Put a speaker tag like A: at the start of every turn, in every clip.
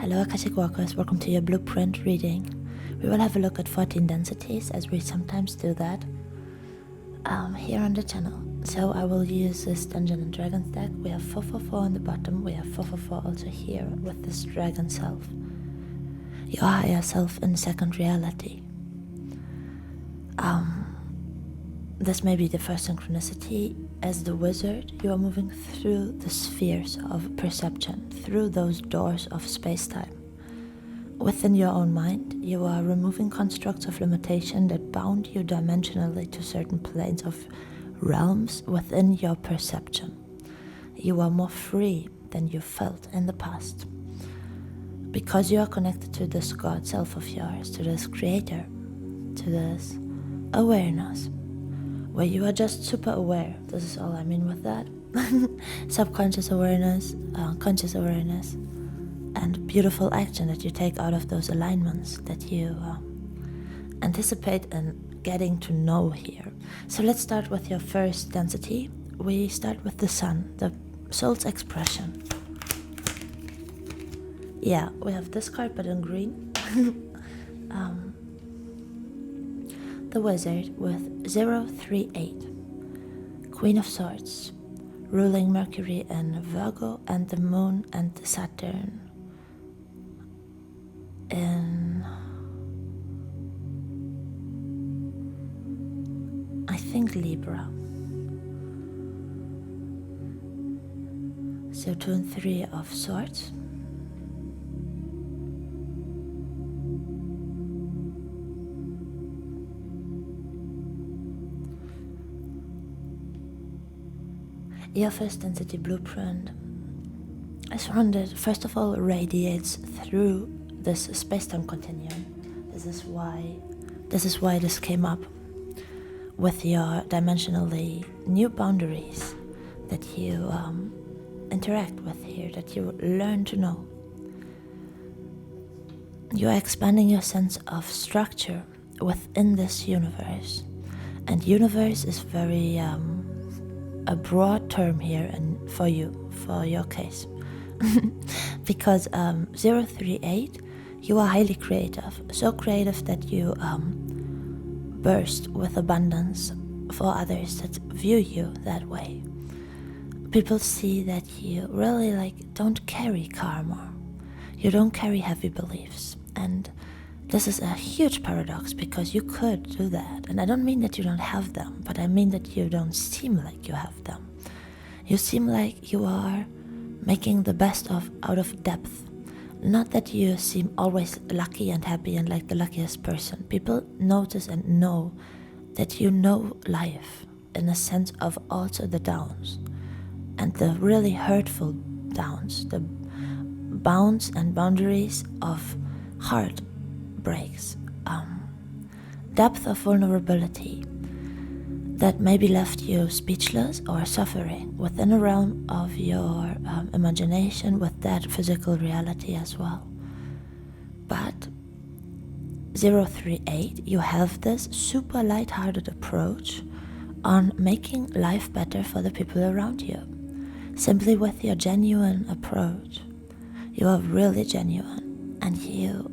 A: Hello Akashic Walkers, welcome to your blueprint reading. We will have a look at 14 densities as we sometimes do that here on the channel. So I will use this Dungeons and Dragons deck. We have 444 on the bottom, we have 444 also here with this dragon self. Your higher self in second reality. This may be the first synchronicity. As the wizard, you are moving through the spheres of perception, through those doors of space-time. Within your own mind, you are removing constructs of limitation that bound you dimensionally to certain planes of realms within your perception. You are more free than you felt in the past. Because you are connected to this God self of yours, to this creator, to this awareness, where you are just super aware. This is all I mean with that. Subconscious awareness, conscious awareness, and beautiful action that you take out of those alignments that you anticipate and getting to know here. So let's start with your first density. We start with the sun, the soul's expression. Yeah, we have this card but in green. The wizard with 038, Queen of Swords, ruling Mercury and Virgo, and the moon and Saturn in, I think, Libra. So 2 and 3 of Swords. Your first density blueprint is one that first of all radiates through this space-time continuum. This is why this came up with your dimensionally new boundaries that you interact with here, that you learn to know. You are expanding your sense of structure within this universe, and universe is very a broad term here and for your case. Because 038, you are highly creative, so creative that you burst with abundance for others that view you that way. People see that you really don't carry karma, you don't carry heavy beliefs, and this is a huge paradox because you could do that. And I don't mean that you don't have them, but I mean that you don't seem like you have them. You seem like you are making the best out of depth. Not that you seem always lucky and happy and like the luckiest person. People notice and know that you know life in a sense of also the downs and the really hurtful downs, the bounds and boundaries of heart breaks, depth of vulnerability that maybe left you speechless or suffering within a realm of your imagination with that physical reality as well. But 038, you have this super light-hearted approach on making life better for the people around you. Simply with your genuine approach. You are really genuine, and you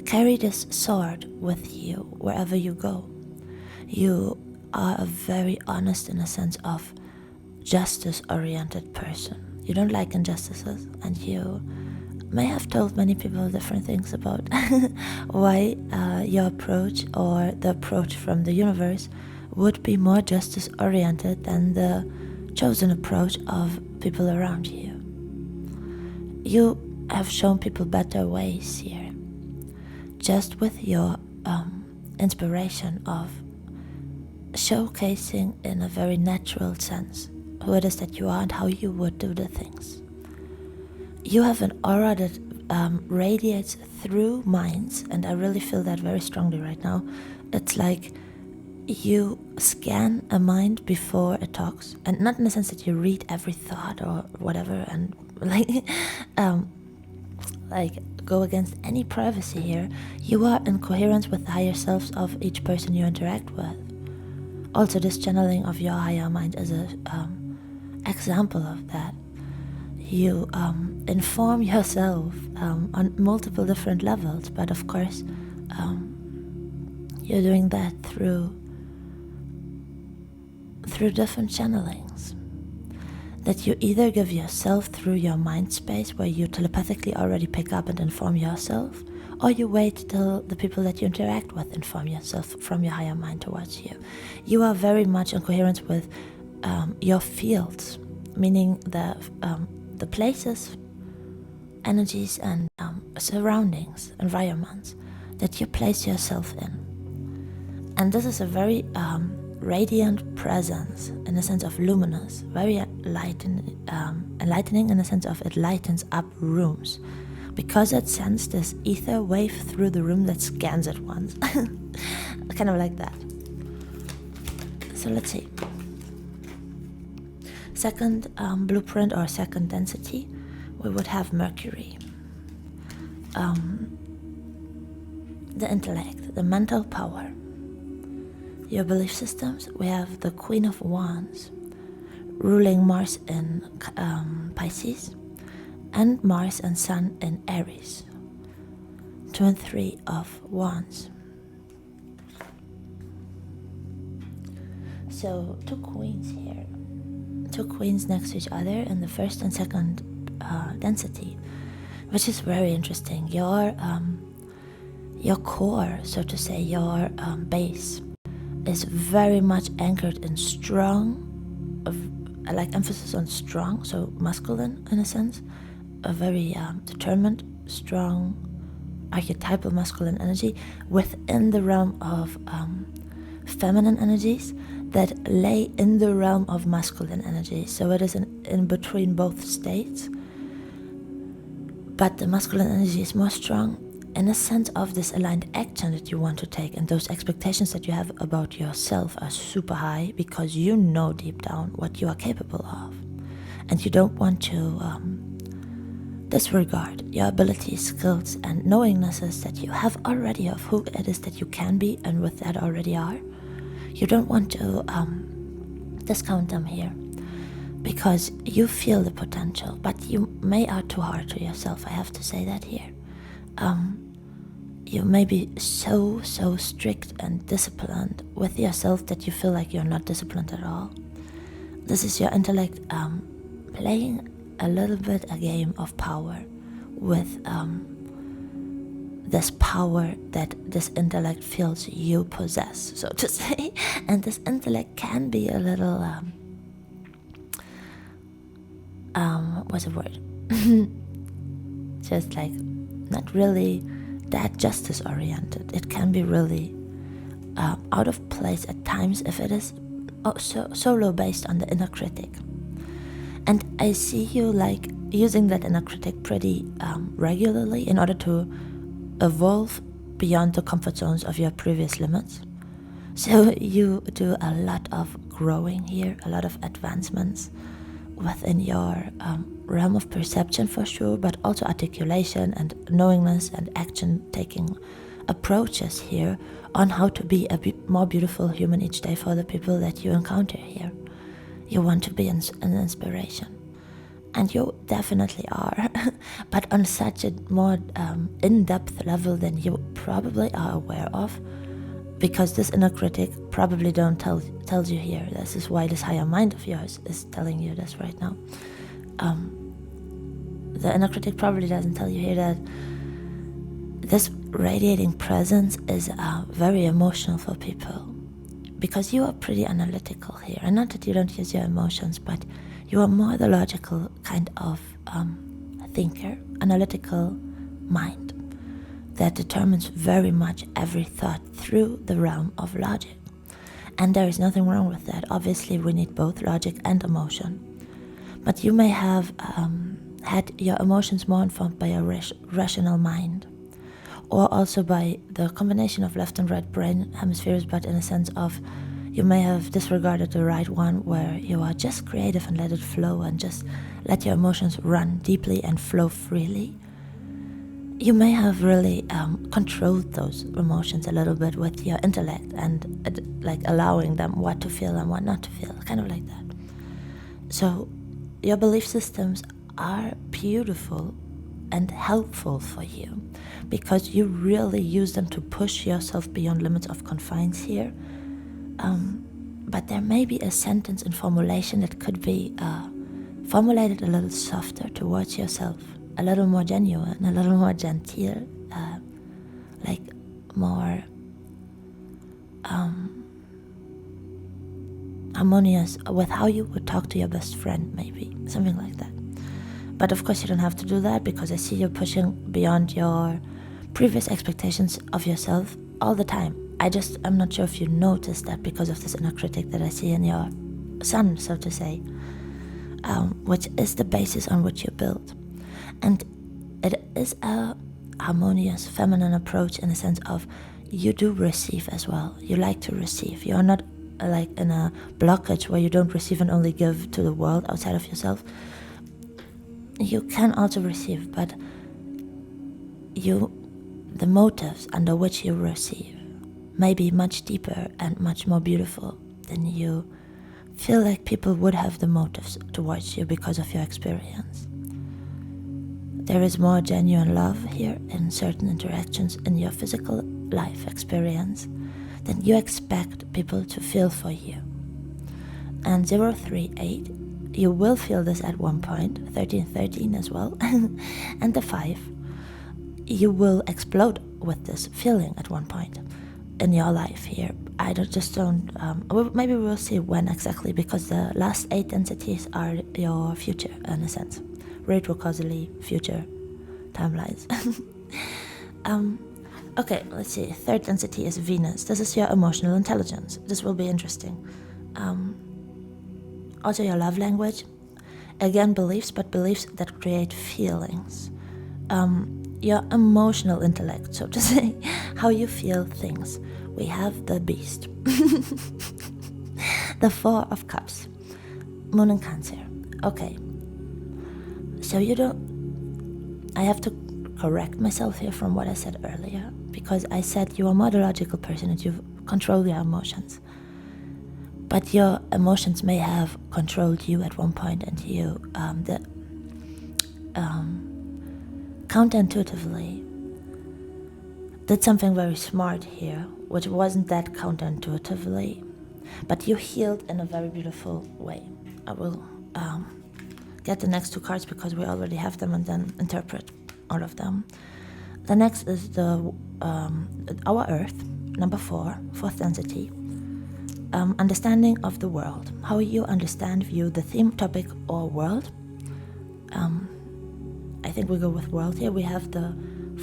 A: carry this sword with you wherever you go. You are a very honest in a sense of justice-oriented person. You don't like injustices, and you may have told many people different things about why your approach or the approach from the universe would be more justice-oriented than the chosen approach of people around you. You have shown people better ways here, just with your inspiration of showcasing in a very natural sense who it is that you are and how you would do the things. You have an aura that radiates through minds, and I really feel that very strongly right now. It's like you scan a mind before it talks, and not in the sense that you read every thought or whatever and go against any privacy here. You are in coherence with the higher selves of each person you interact with. Also, this channeling of your higher mind is a example of that. you inform yourself on multiple different levels, but of course you're doing that through different channelings that you either give yourself through your mind space, where you telepathically already pick up and inform yourself, or you wait till the people that you interact with inform yourself from your higher mind towards you. You are very much in coherence with your fields, meaning the places, energies, and surroundings, environments that you place yourself in. And this is a very radiant presence, in the sense of luminous, very enlightening in the sense of it lightens up rooms, because it sends this ether wave through the room that scans it once. Kind of like that. So let's see. Second blueprint, or second density, we would have Mercury. The intellect, the mental power. Your belief systems, we have the Queen of Wands, ruling Mars in Pisces, and Mars and Sun in Aries. 2 and 3 of Wands. So 2 queens here. 2 queens next to each other in the first and second density, which is very interesting. Your core, so to say, your base, is very much anchored in strong, like emphasis on strong, so masculine in a sense, a very determined, strong, archetypal masculine energy within the realm of feminine energies that lay in the realm of masculine energy. So it is in between both states, but the masculine energy is more strong in a sense of this aligned action that you want to take, and those expectations that you have about yourself are super high, because you know deep down what you are capable of, and you don't want to disregard your abilities, skills, and knowingnesses that you have already of who it is that you can be and with that already are. You don't want to discount them here, because you feel the potential, but you may are too hard to yourself. I have to say that here. You may be so strict and disciplined with yourself that you feel like you're not disciplined at all. This is your intellect playing a little bit a game of power with this power that this intellect feels you possess, so to say. And this intellect can be a little what's the word? Just like not really that justice oriented. It can be really out of place at times if it is solo based on the inner critic. And I see you like using that inner critic pretty regularly in order to evolve beyond the comfort zones of your previous limits. So you do a lot of growing here, a lot of advancements within your realm of perception for sure, but also articulation and knowingness and action-taking approaches here on how to be a more beautiful human each day for the people that you encounter here. You want to be an inspiration. And you definitely are, but on such a more in-depth level than you probably are aware of, because this inner critic probably tells you here. This is why this higher mind of yours is telling you this right now. The inner critic probably doesn't tell you here that this radiating presence is very emotional for people, because you are pretty analytical here. And not that you don't use your emotions, but you are more the logical kind of thinker, analytical mind that determines very much every thought through the realm of logic. And there is nothing wrong with that. Obviously, we need both logic and emotion. But you may have had your emotions more informed by a rational mind, or also by the combination of left and right brain hemispheres, but in a sense of you may have disregarded the right one, where you are just creative and let it flow and just let your emotions run deeply and flow freely. You may have really controlled those emotions a little bit with your intellect and like allowing them what to feel and what not to feel, kind of like that. So your belief systems are beautiful and helpful for you, because you really use them to push yourself beyond limits of confines here. But there may be a sentence in formulation that could be formulated a little softer towards yourself, a little more genuine, a little more genteel, like more harmonious with how you would talk to your best friend, maybe something like that. But of course you don't have to do that, because I see you pushing beyond your previous expectations of yourself all the time. I'm not sure if you noticed that because of this inner critic that I see in your sun, so to say, which is the basis on which you build. And it is a harmonious feminine approach in the sense of you do receive as well. You like to receive. You are not like in a blockage where you don't receive and only give to the world outside of yourself. You can also receive, but the motives under which you receive may be much deeper and much more beautiful than you feel like people would have the motives towards you because of your experience. There is more genuine love here in certain interactions in your physical life experience than you expect people to feel for you. And 038, you will feel this at one point, 1313 as well, and the 5, you will explode with this feeling at one point in your life here. Maybe we'll see when exactly, because the last 8 densities are your future in a sense, retrocausally future timelines. Okay, let's see. 3rd density is Venus. This is your emotional intelligence. This will be interesting. Also your love language. Again, beliefs, but beliefs that create feelings. Your emotional intellect, so to say, how you feel things. We have the beast. The 4 of Cups. Moon in Cancer. Okay. So I have to correct myself here from what I said earlier, because I said you are more the logical person and you control your emotions. But your emotions may have controlled you at one point, and you counterintuitively did something very smart here, which wasn't that counterintuitively, but you healed in a very beautiful way. I will get the next 2 cards because we already have them, and then interpret all of them. The next is our Earth, number 4, 4th density. Understanding of the world. How you understand, view the theme, topic, or world. I think we go with world here. We have the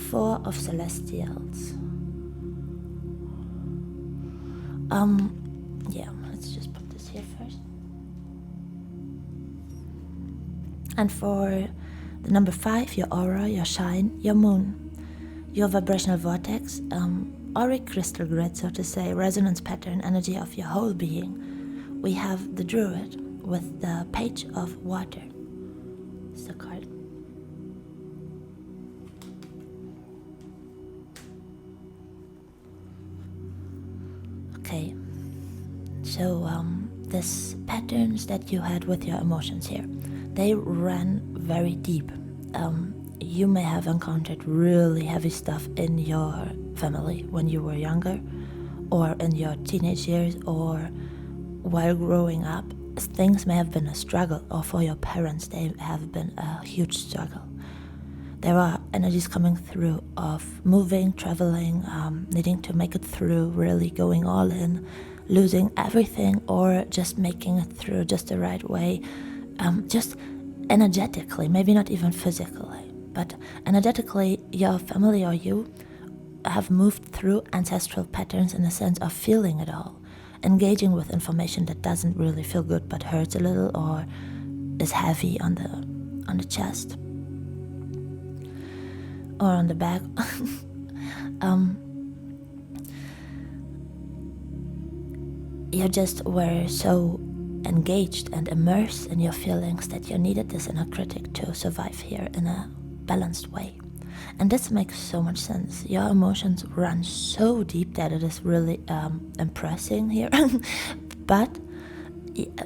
A: 4 of Celestials. Yeah, let's just put this here first. And for the number 5, your aura, your shine, your moon, your vibrational vortex, auric crystal grid, so to say, resonance pattern, energy of your whole being. We have the Druid with the Page of Water. It's the card. Okay, so these patterns that you had with your emotions here, they ran very deep. You may have encountered really heavy stuff in your family when you were younger, or in your teenage years, or while growing up. Things may have been a struggle, or for your parents they have been a huge struggle. There are energies coming through of moving, traveling, needing to make it through, really going all in, losing everything, or just making it through just the right way, just energetically, maybe not even physically, but energetically, your family or you have moved through ancestral patterns in the sense of feeling it all, engaging with information that doesn't really feel good but hurts a little, or is heavy on the chest or on the back. You just were so engaged and immersed in your feelings that you needed this inner critic to survive here in a balanced way. And this makes so much sense. Your emotions run so deep that it is really impressing here. But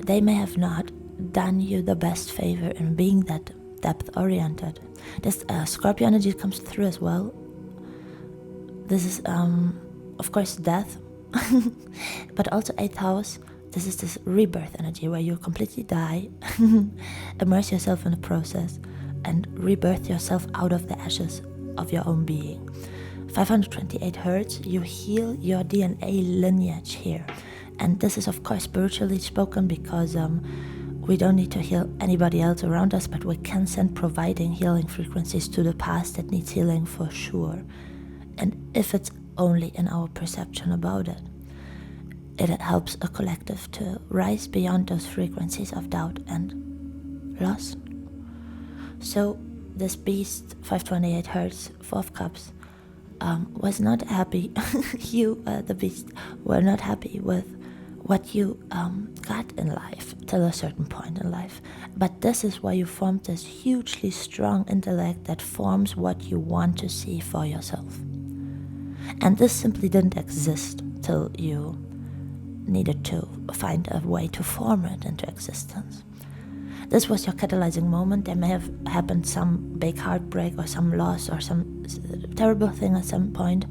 A: they may have not done you the best favor in being that depth-oriented. This Scorpio energy comes through as well. This is, of course, death, but also 8th house. This is this rebirth energy where you completely die, immerse yourself in the process, and rebirth yourself out of the ashes of your own being. 528 hertz, you heal your DNA lineage here. And this is, of course, spiritually spoken, because we don't need to heal anybody else around us, but we can send providing healing frequencies to the past that needs healing for sure. And if it's only in our perception about it, it helps a collective to rise beyond those frequencies of doubt and loss. So this beast, 528 hertz, 4 of cups, was not happy. You, the beast, were not happy with what you got in life till a certain point in life. But this is why you formed this hugely strong intellect that forms what you want to see for yourself. And this simply didn't exist till you needed to find a way to form it into existence. This was your catalyzing moment. There may have happened some big heartbreak or some loss or some terrible thing at some point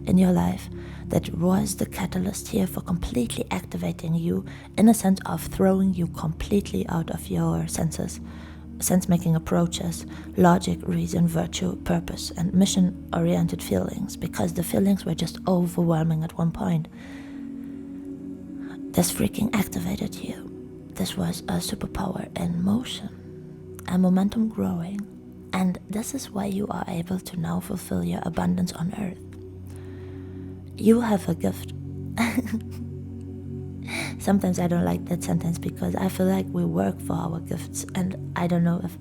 A: in your life that was the catalyst here for completely activating you, in a sense of throwing you completely out of your senses, sense-making approaches, logic, reason, virtue, purpose, and mission-oriented feelings, because the feelings were just overwhelming at one point. This freaking activated you. This was a superpower in motion, a momentum growing, and this is why you are able to now fulfill your abundance on earth. You have a gift. Sometimes I don't like that sentence because I feel like we work for our gifts, and I don't know if,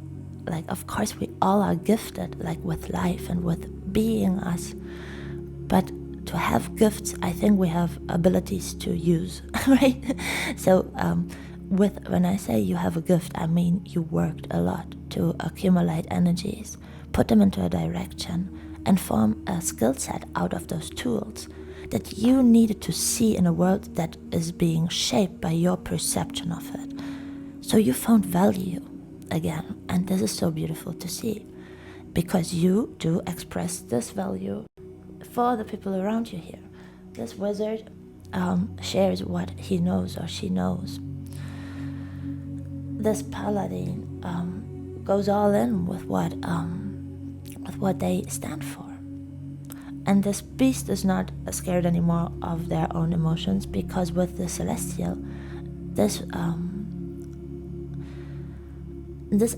A: like, of course we all are gifted, like, with life and with being us, but to have gifts, I think we have abilities to use, right? So when I say you have a gift, I mean you worked a lot to accumulate energies, put them into a direction, and form a skill set out of those tools that you needed to see in a world that is being shaped by your perception of it. So you found value again, and this is so beautiful to see, because you do express this value for the people around you here. This wizard shares what he knows or she knows. This paladin goes all in with what they stand for. And this beast is not scared anymore of their own emotions, because with the celestial, this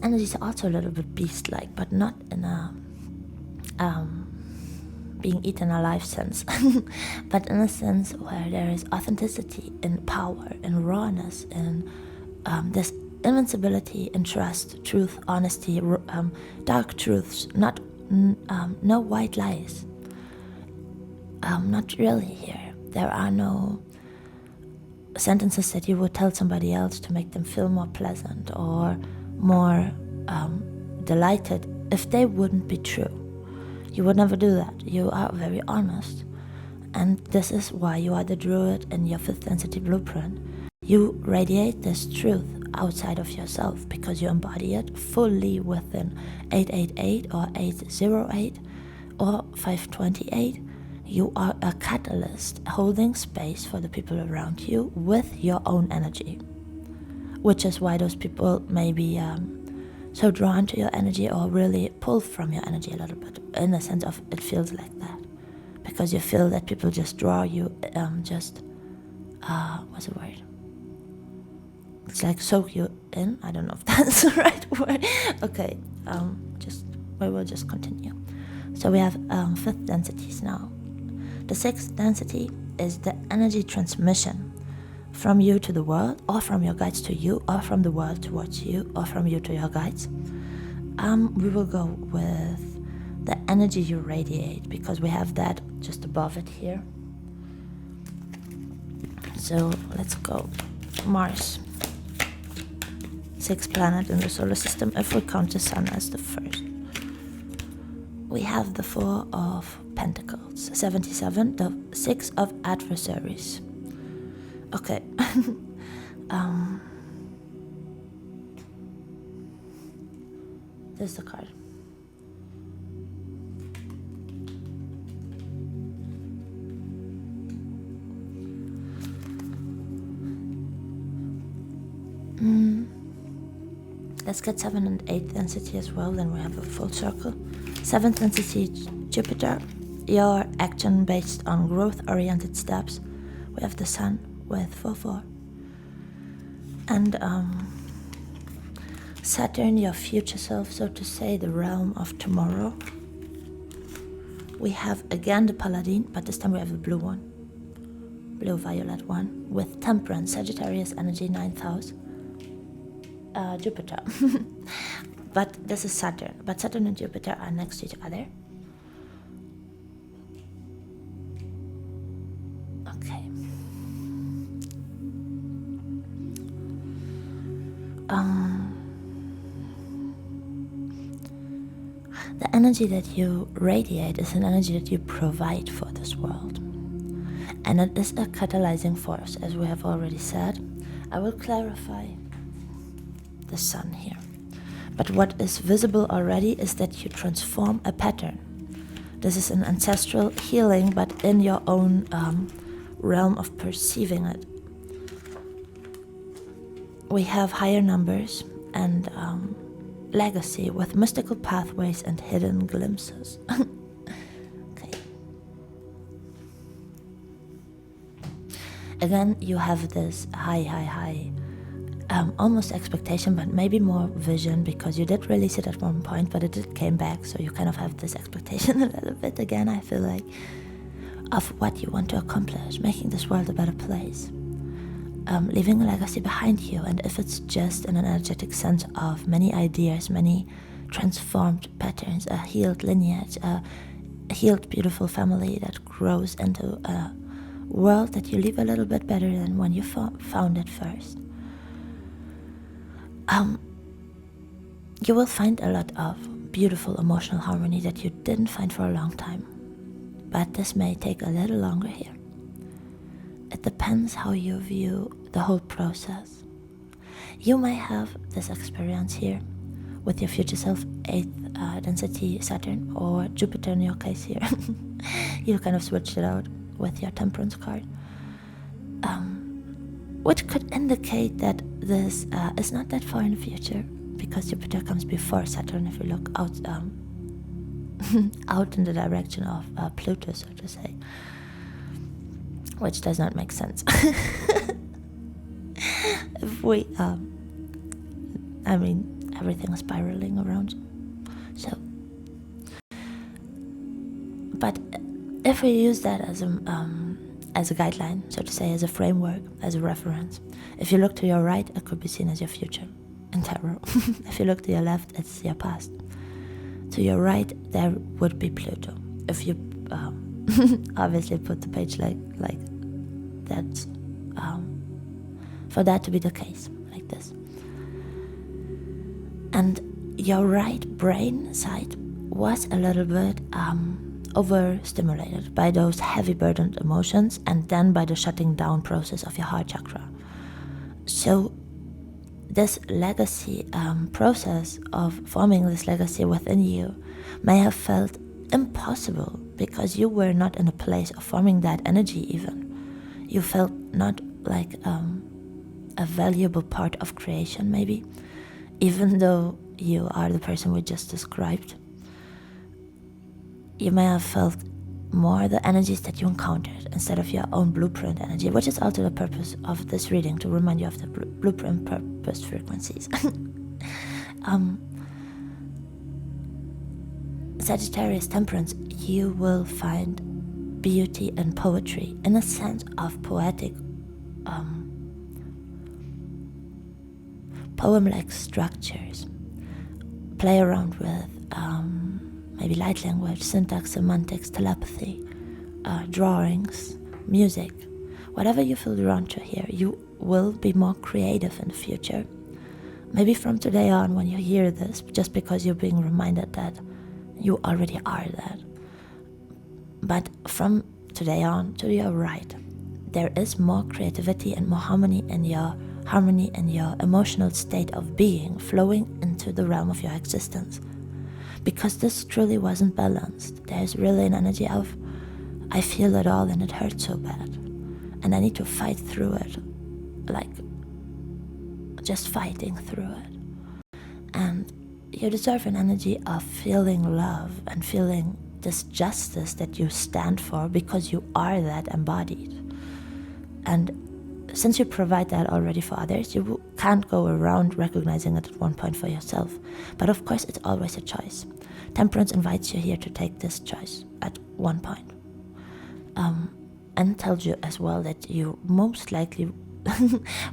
A: energy is also a little bit beast-like, but not in a being eaten alive sense, but in a sense where there is authenticity in power, in rawness, in this invincibility, in trust, truth, honesty, dark truths, not no white lies. Not really here. There are no sentences that you would tell somebody else to make them feel more pleasant or more delighted if they wouldn't be true. You would never do that. You are very honest. And this is why you are the druid in your 5th density blueprint. You radiate this truth outside of yourself because you embody it fully within 888 or 808 or 528. You are a catalyst holding space for the people around you with your own energy, which is why those people may be so drawn to your energy or really pull from your energy a little bit, in the sense of it feels like that, because you feel that people just draw you, what's the word? It's like soak you in. I don't know if that's the right word. Okay, we will just continue. So we have 5th densities now. The 6th density is the energy transmission from you to the world, or from your guides to you, or from the world towards you, or from you to your guides. We will go with the energy you radiate, because we have that just above it here. So let's go. Mars, 6th planet in the solar system, if we count the sun as the first. We have the 4 of Pentacles, 77, the 6 of Adversaries. Okay. This is the card. Let's get 7 and 8 density as well, then we have a full circle. 7th density Jupiter, your action based on growth-oriented steps. We have the Sun with 4-4. And Saturn, your future self, so to say, the realm of tomorrow. We have again the Paladin, but this time we have the blue one. Blue-violet one with Temperance, Sagittarius energy, 9th house. Jupiter. But this is Saturn. But Saturn and Jupiter are next to each other. Okay. The energy that you radiate is an energy that you provide for this world. And it is a catalyzing force, as we have already said. I will clarify the Sun here. But what is visible already is that you transform a pattern. This is an ancestral healing, but in your own realm of perceiving it. We have higher numbers and legacy with mystical pathways and hidden glimpses. Okay. Again, you have this high almost expectation, but maybe more vision, because you did release it at one point, but it did came back, so you kind of have this expectation a little bit again, I feel like, of what you want to accomplish, making this world a better place, leaving a legacy behind you. And if it's just in an energetic sense of many ideas, many transformed patterns, a healed lineage, a healed beautiful family that grows into a world that you leave a little bit better than when you found it first. You will find a lot of beautiful emotional harmony that you didn't find for a long time. But this may take a little longer here. It depends how you view the whole process. You may have this experience here with your future self, 8th density Saturn, or Jupiter in your case here. You kind of switched it out with your Temperance card. Which could indicate that this is not that far in the future, because Jupiter comes before Saturn if you look out out in the direction of Pluto, so to say, which does not make sense. If we, everything is spiraling around, so. But if we use that as a guideline, so to say, as a framework, as a reference. If you look to your right, it could be seen as your future in tarot. If you look to your left, it's your past. To your right, there would be Pluto. If you obviously put the page like that, for that to be the case, like this. And your right brain side was a little bit overstimulated by those heavy burdened emotions, and then by the shutting down process of your heart chakra. So this legacy process of forming this legacy within you may have felt impossible, because you were not in a place of forming that energy even. You felt not like a valuable part of creation, maybe, even though you are the person we just described. You may have felt more the energies that you encountered instead of your own blueprint energy, which is also the purpose of this reading, to remind you of the blueprint purpose frequencies. Sagittarius Temperance, you will find beauty and poetry in a sense of poetic poem-like structures. Play around with maybe light language, syntax, semantics, telepathy, drawings, music. Whatever you feel drawn to here, you will be more creative in the future. Maybe from today on, when you hear this, just because you're being reminded that you already are that. But from today on, to your right, there is more creativity and more harmony in your emotional state of being, flowing into into the realm of your existence. Because this truly wasn't balanced. There's really an energy of, I feel it all and it hurts so bad. And I need to fight through it. Like, just fighting through it. And you deserve an energy of feeling love and feeling this justice that you stand for, because you are that embodied. And since you provide that already for others, you can't go around recognizing it at one point for yourself. But of course, it's always a choice. Temperance invites you here to take this choice at one point. And tells you as well that you most likely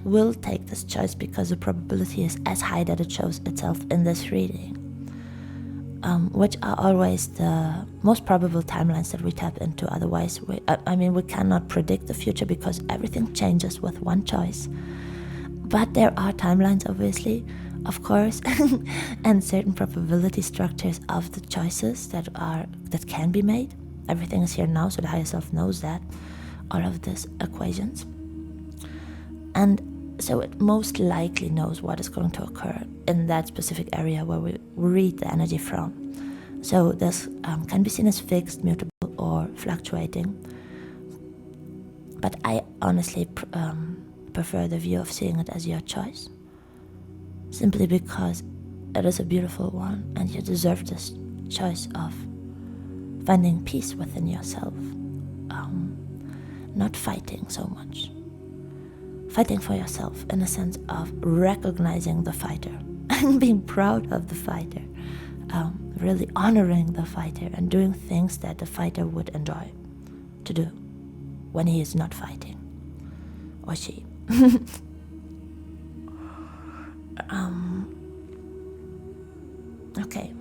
A: will take this choice, because the probability is as high that it shows itself in this reading. Which are always the most probable timelines that we tap into. Otherwise, we cannot predict the future, because everything changes with one choice. But there are timelines, obviously, of course, and certain probability structures of the choices that can be made. Everything is here now, so the higher self knows that, all of these equations. And so it most likely knows what is going to occur in that specific area where we read the energy from. So this can be seen as fixed, mutable, or fluctuating. But I honestly prefer the view of seeing it as your choice. Simply because it is a beautiful one, and you deserve this choice of finding peace within yourself. Not fighting so much. Fighting for yourself in a sense of recognizing the fighter and being proud of the fighter, really honoring the fighter and doing things that the fighter would enjoy to do when he is not fighting, or she. Okay.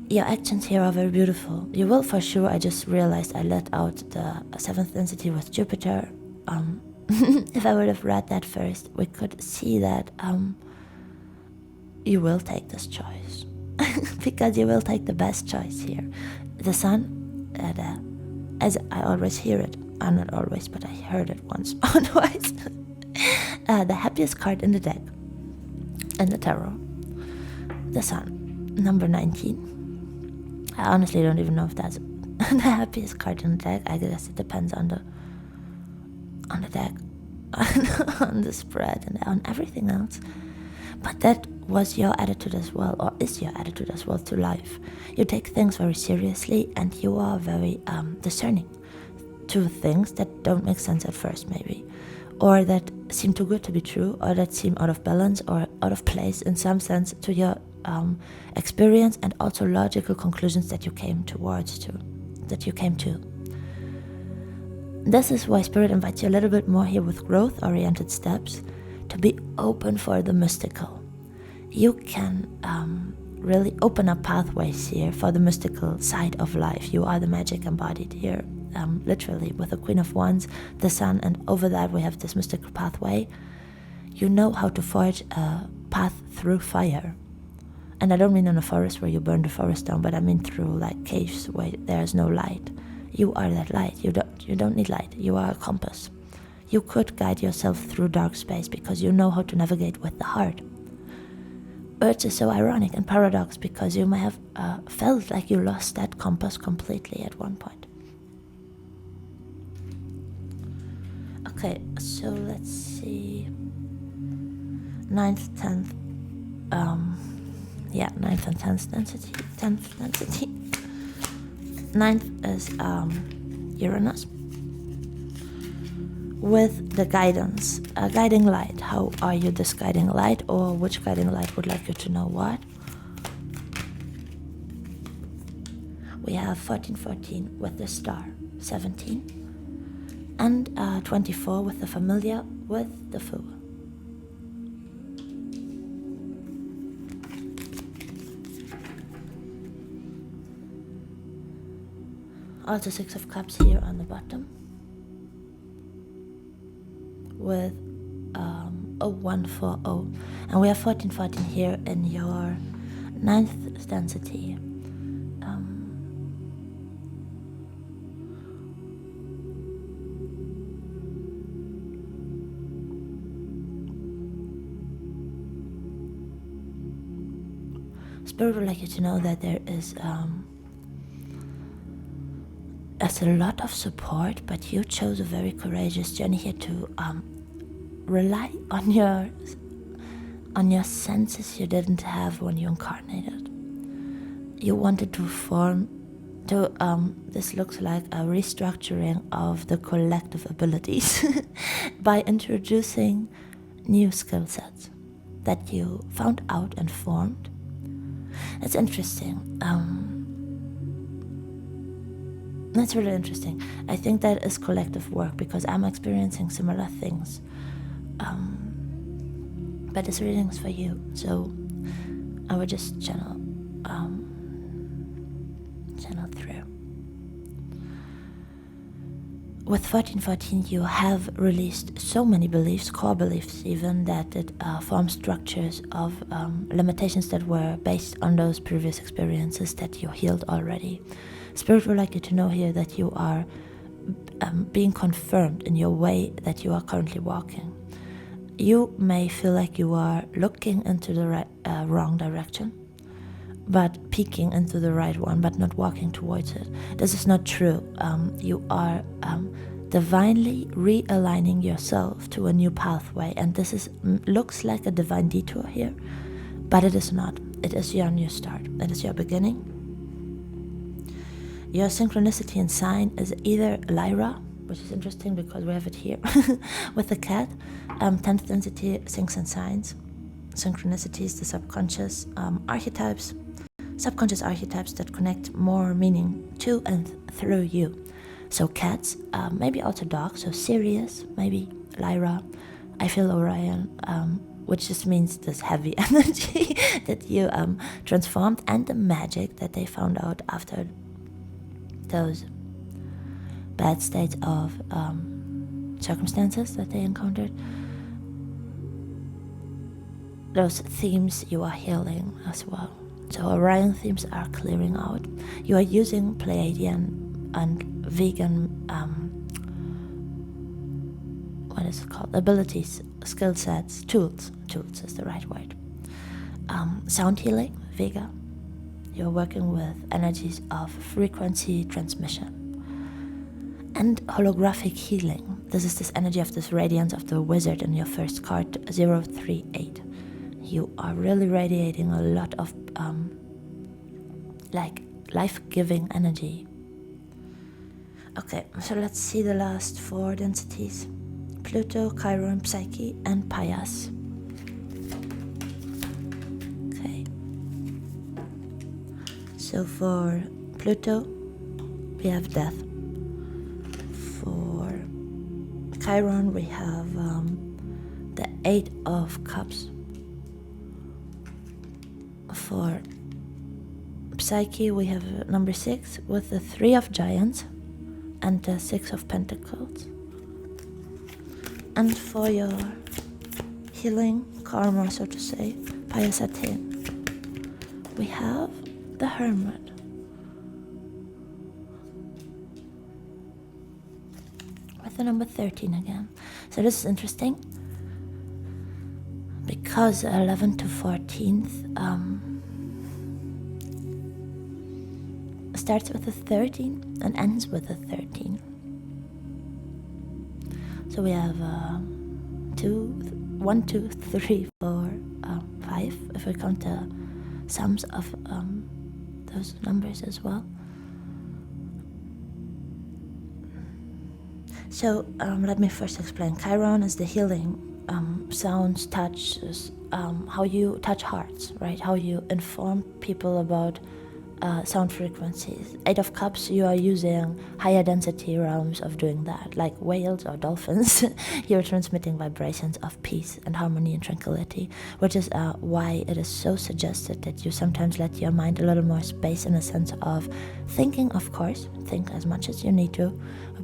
A: Your actions here are very beautiful. You will for sure. I just realized I let out the 7th density with Jupiter. If I would have read that first, we could see that you will take this choice. Because you will take the best choice here. The sun, as I always hear it, not always, but I heard it once or twice. The happiest card in the deck, in the tarot. The sun, number 19. I honestly don't even know if that's the happiest card in the deck. I guess it depends on the deck, on the spread, and on everything else. But that was your attitude as well, or is your attitude as well to life. You take things very seriously, and you are very discerning to things that don't make sense at first, maybe, or that seem too good to be true, or that seem out of balance or out of place in some sense to your experience, and also logical conclusions that you came to. This is why Spirit invites you a little bit more here with growth-oriented steps to be open for the mystical. You can really open up pathways here for the mystical side of life. You are the magic embodied here, literally, with the Queen of Wands, the Sun, and over that we have this mystical pathway. You know how to forge a path through fire. And I don't mean in a forest where you burn the forest down, but I mean through like caves where there's no light. You are that light. You don't need light. You are a compass. You could guide yourself through dark space because you know how to navigate with the heart. Which is so ironic and paradox, because you may have felt like you lost that compass completely at one point. Okay, so let's see. 9th, 10th. 9th and 10th density. 10th density. 9th is Uranus. With the guidance, a guiding light. How are you this guiding light, or which guiding light would like you to know what? We have 1414 with the star, 17, and 24 with the familiar, with the fool. Also 6 of Cups here on the bottom, with a 140, and we have 1414 here in your 9th density. Spirit would like you to know that there is a lot of support, but you chose a very courageous journey here to rely on your senses you didn't have when you incarnated. You wanted to this looks like a restructuring of the collective abilities by introducing new skill sets that you found out and formed. It's interesting. That's really interesting. I think that is collective work because I'm experiencing similar things. But this reading is for you, so I will just channel through. With 1414, you have released so many beliefs, core beliefs even, that it formed structures of limitations that were based on those previous experiences that you healed already. Spirit would like you to know here that you are being confirmed in your way that you are currently walking. You may feel like you are looking into the wrong direction, but peeking into the right one, but not walking towards it. This is not true. You are divinely realigning yourself to a new pathway, and this looks like a divine detour here, but it is not. It is your new start. It is your beginning. Your synchronicity and sign is either Lyra, which is interesting because we have it here with the cat. 10th density, syncs and signs. Synchronicities, the subconscious subconscious archetypes that connect more meaning to and through you. So cats, maybe also dogs, so Sirius, maybe Lyra. I feel Orion, which just means this heavy energy that you transformed, and the magic that they found out after those bad states of circumstances that they encountered. Those themes you are healing as well. So Orion themes are clearing out. You are using Pleiadian and vegan, what is it called? Abilities, skill sets, tools. Tools is the right word. Sound healing, Vega. You're working with energies of frequency transmission. And holographic healing. This is this energy of this radiance of the wizard in your first card, 038. You are really radiating a lot of like life-giving energy. Okay, so let's see the last 4 densities. Pluto, Chiron, Psyche, and Paias. Okay. So for Pluto, we have death. For Chiron, we have the 8 of Cups. For Psyche, we have number 6 with the 3 of Giants and the 6 of Pentacles. And for your healing karma, so to say, Payasate, we have the Hermit. With the number 13 again. So this is interesting because 11 to 14th starts with a 13 and ends with a 13. So we have 1, 2, 3, 4, 5, if we count the sums of those numbers as well. So let me first explain. Chiron is the healing, sounds, touches, how you touch hearts, right? How you inform people about sound frequencies. 8 of Cups, you are using higher density realms of doing that, like whales or dolphins. You're transmitting vibrations of peace and harmony and tranquility, which is why it is so suggested that you sometimes let your mind a little more space in a sense of thinking, of course, think as much as you need to,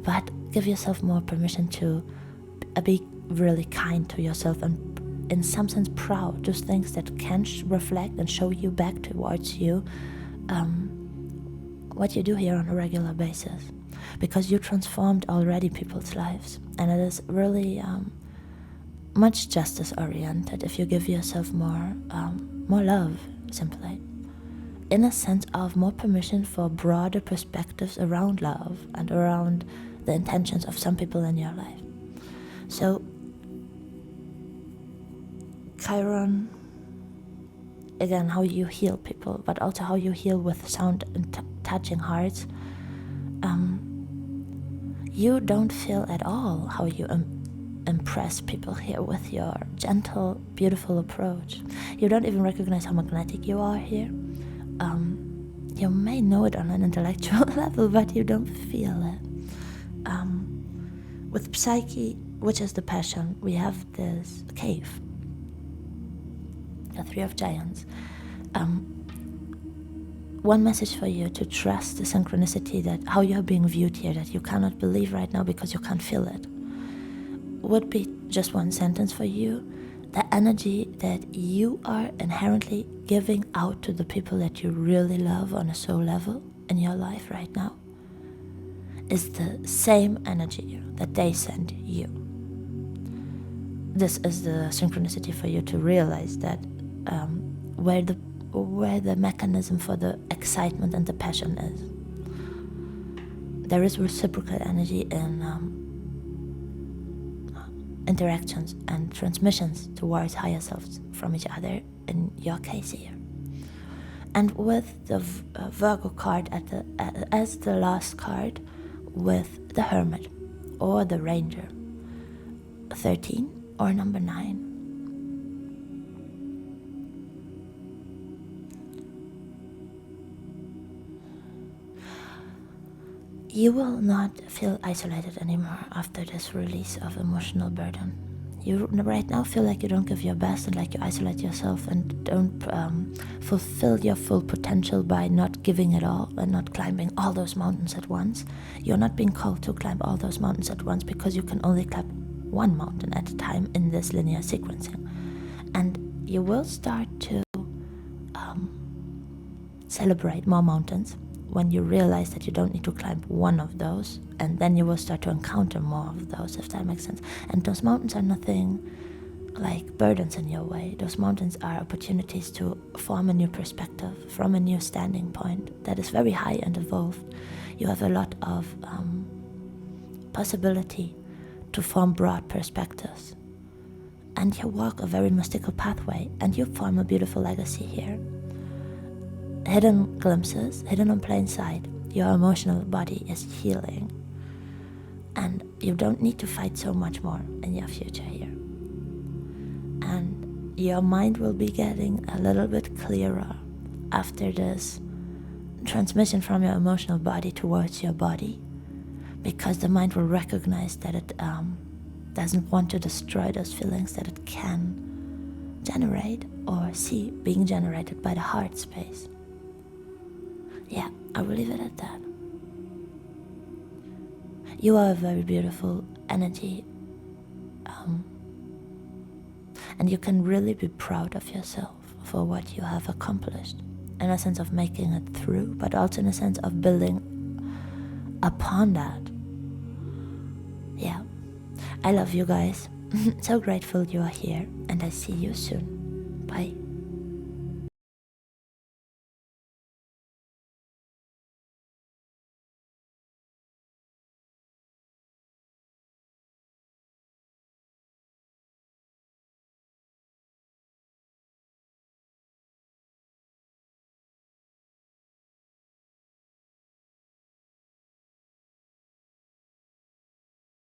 A: but give yourself more permission to be really kind to yourself and in some sense proud, those things that can reflect and show you back towards you what you do here on a regular basis, because you transformed already people's lives, and it is really much justice oriented if you give yourself more love, simply. in a sense of more permission for broader perspectives around love and around the intentions of some people in your life. So, Chiron, again, how you heal people, but also how you heal with sound and touching hearts. You don't feel at all how you impress people here with your gentle, beautiful approach. You don't even recognize how magnetic you are here. You may know it on an intellectual level, but you don't feel it. With Psyche, which is the passion, we have this cave, the Three of Giants. One message for you to trust the synchronicity, that how you're being viewed here, that you cannot believe right now because you can't feel it, would be just one sentence for you. The energy that you are inherently giving out to the people that you really love on a soul level in your life right now is the same energy that they send you. This is the synchronicity for you to realize that where the mechanism for the excitement and the passion is. There is reciprocal energy in interactions and transmissions towards higher selves from each other, in your case here. And with the Virgo card as the last card, with the Hermit or the Ranger, 13 or number 9. You will not feel isolated anymore after this release of emotional burden. You right now feel like you don't give your best and like you isolate yourself and don't fulfill your full potential by not giving it all and not climbing all those mountains at once. You're not being called to climb all those mountains at once because you can only climb one mountain at a time in this linear sequencing. And you will start to celebrate more mountains when you realize that you don't need to climb one of those, and then you will start to encounter more of those, if that makes sense. And those mountains are nothing like burdens in your way. Those mountains are opportunities to form a new perspective from a new standing point that is very high and evolved. You have a lot of possibility to form broad perspectives, and you walk a very mystical pathway, and you form a beautiful legacy here. Hidden glimpses, hidden on plain sight. Your emotional body is healing, and you don't need to fight so much more in your future here. And your mind will be getting a little bit clearer after this transmission from your emotional body towards your body, because the mind will recognize that it doesn't want to destroy those feelings that it can generate or see being generated by the heart space. Yeah, I will leave it at that. You are a very beautiful energy, and you can really be proud of yourself for what you have accomplished, in a sense of making it through, but also in a sense of building upon that. Yeah, I love you guys. So grateful you are here, and I see you soon. Bye.